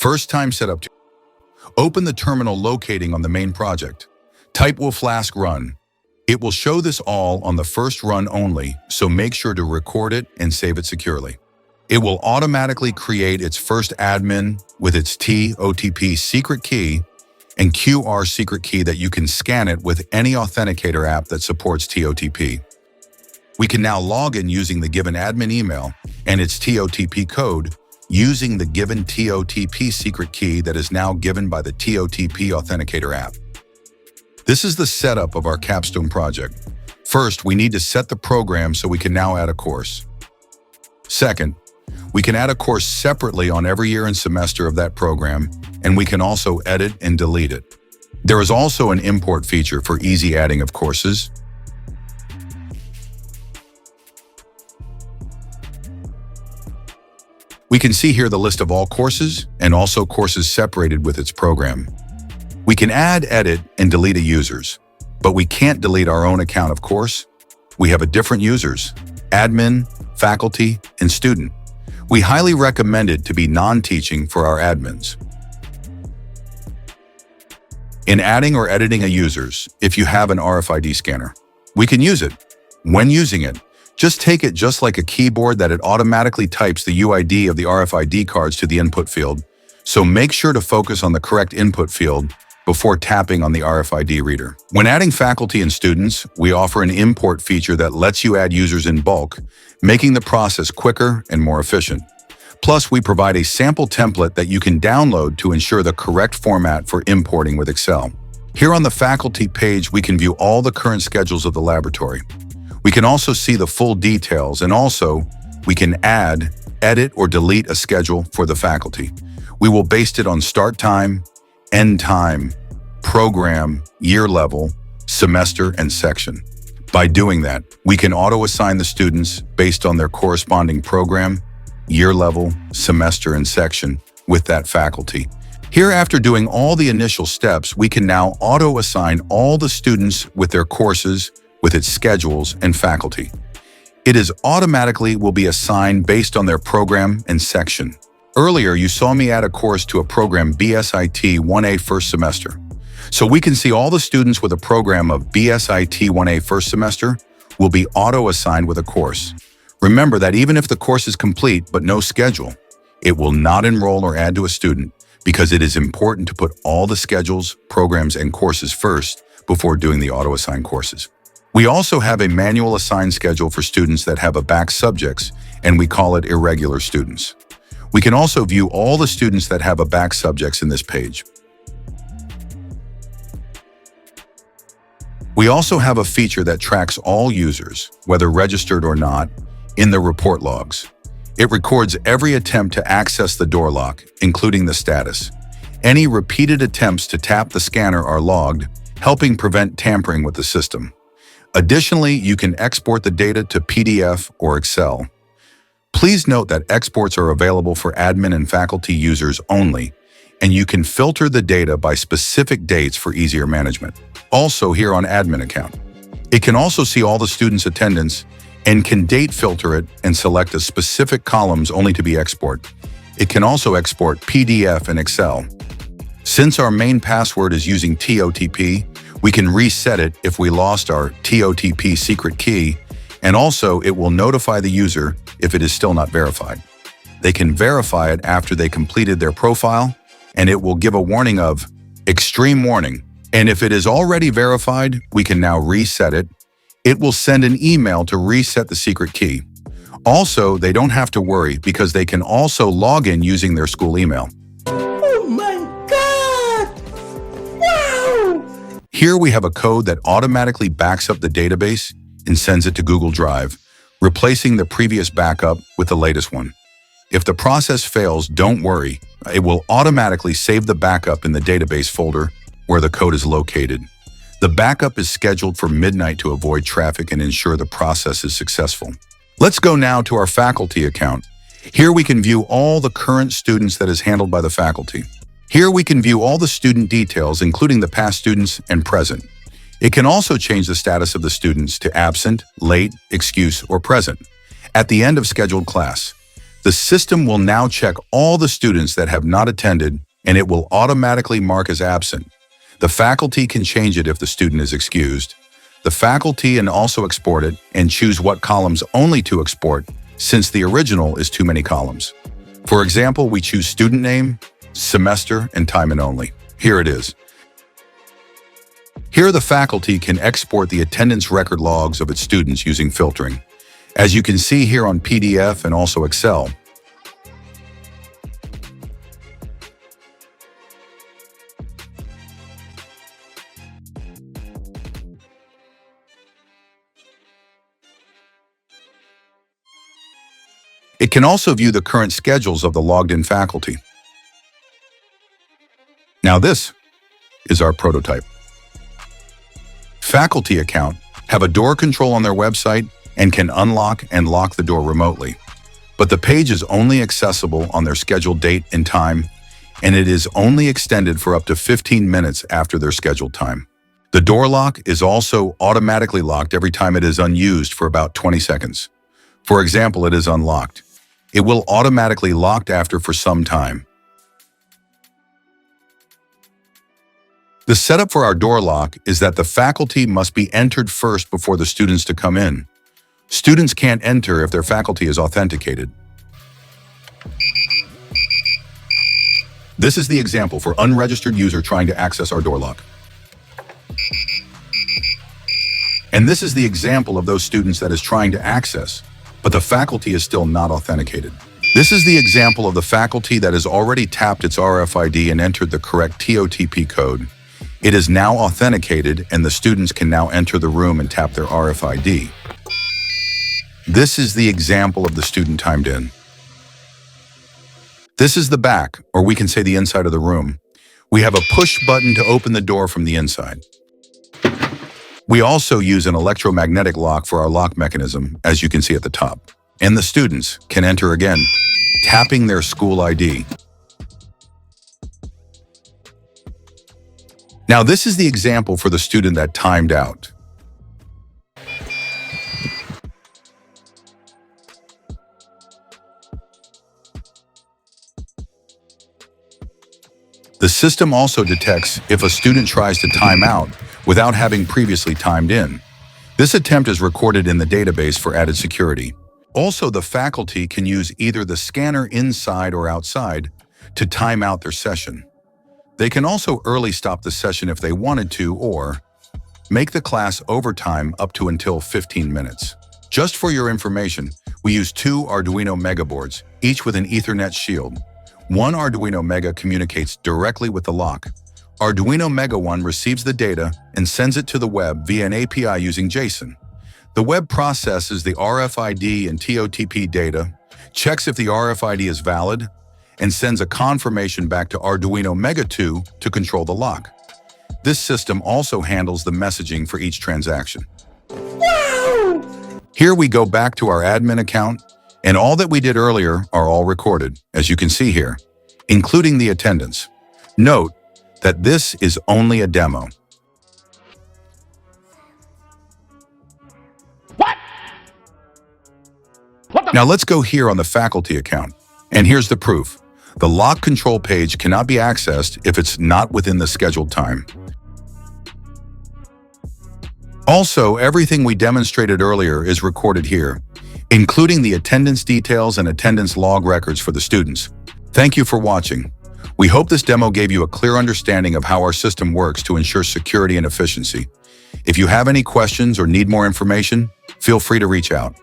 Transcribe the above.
First time setup. Open the terminal locating on the main project. Type will Flask run. It will show this all on the first run only, so make sure to record it and save it securely. It will automatically create its first admin with its TOTP secret key and QR secret key that you can scan it with any authenticator app that supports TOTP. We can now log in using the given admin email and its TOTP code using the given TOTP secret key that is now given by the TOTP authenticator app. This is the setup of our capstone project. First, we need to set the program so we can now add a course. Second, we can add a course separately on every year and semester of that program, and we can also edit and delete it. There is also an import feature for easy adding of courses. We can see here the list of all courses and also courses separated with its program. We can add, edit, and delete a users, but we can't delete our own account, of course. We have a different users, admin, faculty, and student. We highly recommend it to be non-teaching for our admins. In adding or editing a users, if you have an RFID scanner, we can use it. When using it, just take it just like a keyboard that it automatically types the UID of the RFID cards to the input field, so make sure to focus on the correct input field before tapping on the RFID reader. When adding faculty and students, we offer an import feature that lets you add users in bulk, making the process quicker and more efficient. Plus, we provide a sample template that you can download to ensure the correct format for importing with Excel. Here on the faculty page, we can view all the current schedules of the laboratory. We can also see the full details, and also we can add, edit, or delete a schedule for the faculty. We will base it on start time, end time, program, year level, semester, and section. By doing that, we can auto-assign the students based on their corresponding program, year level, semester, and section with that faculty. Here, after doing all the initial steps, we can now auto-assign all the students with their courses, with its schedules and faculty. It is automatically will be assigned based on their program and section. Earlier, you saw me add a course to a program BSIT 1A first semester. So we can see all the students with a program of BSIT 1A first semester will be auto-assigned with a course. Remember that even if the course is complete but no schedule, it will not enroll or add to a student because it is important to put all the schedules, programs, and courses first before doing the auto-assign courses. We also have a manual assigned schedule for students that have a back subjects, and we call it irregular students. We can also view all the students that have a back subjects in this page. We also have a feature that tracks all users, whether registered or not, in the report logs. It records every attempt to access the door lock, including the status. Any repeated attempts to tap the scanner are logged, helping prevent tampering with the system. Additionally, you can export the data to PDF or Excel. Please note that exports are available for admin and faculty users only, and you can filter the data by specific dates for easier management. Also here on admin account, it can also see all the students' attendance and can date filter it and select a specific columns only to be exported. It can also export PDF and Excel. Since our main password is using TOTP, we can reset it if we lost our TOTP secret key, and also it will notify the user if it is still not verified. They can verify it after they completed their profile, and it will give a warning of extreme warning. And if it is already verified, we can now reset it. It will send an email to reset the secret key. Also, they don't have to worry because they can also log in using their school email. Oh my God! Wow! Here we have a code that automatically backs up the database and sends it to Google Drive, replacing the previous backup with the latest one. If the process fails, don't worry. It will automatically save the backup in the database folder where the code is located. The backup is scheduled for midnight to avoid traffic and ensure the process is successful. Let's go now to our faculty account. Here we can view all the current students that is handled by the faculty. Here we can view all the student details, including the past students and present. It can also change the status of the students to absent, late, excuse, or present at the end of scheduled class. The system will now check all the students that have not attended, and it will automatically mark as absent. The faculty can change it if the student is excused. The faculty can also export it and choose what columns only to export, since the original is too many columns. For example, we choose student name, semester, and time and only. Here it is. Here the faculty can export the attendance record logs of its students using filtering, as you can see here on PDF and also Excel. It can also view the current schedules of the logged-in faculty. Now this is our prototype. Faculty account have a door control on their website and can unlock and lock the door remotely. But the page is only accessible on their scheduled date and time, and it is only extended for up to 15 minutes after their scheduled time. The door lock is also automatically locked every time it is unused for about 20 seconds. For example, it is unlocked. It will automatically lock after for some time. The setup for our door lock is that the faculty must be entered first before the students to come in. Students can't enter if their faculty is authenticated. This is the example for unregistered user trying to access our door lock. And this is the example of those students that is trying to access, but the faculty is still not authenticated. This is the example of the faculty that has already tapped its RFID and entered the correct TOTP code. It is now authenticated and the students can now enter the room and tap their RFID. This is the example of the student timed in. This is the back, or we can say the inside of the room. We have a push button to open the door from the inside. We also use an electromagnetic lock for our lock mechanism, as you can see at the top. And the students can enter again, tapping their school ID. Now this is the example for the student that timed out. The system also detects if a student tries to time out without having previously timed in. This attempt is recorded in the database for added security. Also, the faculty can use either the scanner inside or outside to time out their session. They can also early stop the session if they wanted to, or make the class overtime up to until 15 minutes. Just for your information, we use 2 Arduino Mega boards, each with an Ethernet shield. One Arduino Mega communicates directly with the lock. Arduino Mega 1 receives the data and sends it to the web via an API using JSON. The web processes the RFID and TOTP data, checks if the RFID is valid, and sends a confirmation back to Arduino Mega 2 to control the lock. This system also handles the messaging for each transaction. Wow! Here we go back to our admin account, and all that we did earlier are all recorded, as you can see here, including the attendance. Note that this is only a demo. Now let's go here on the faculty account, and here's the proof. The lock control page cannot be accessed if it's not within the scheduled time. Also, everything we demonstrated earlier is recorded here, including the attendance details and attendance log records for the students. Thank you for watching. We hope this demo gave you a clear understanding of how our system works to ensure security and efficiency. If you have any questions or need more information, feel free to reach out.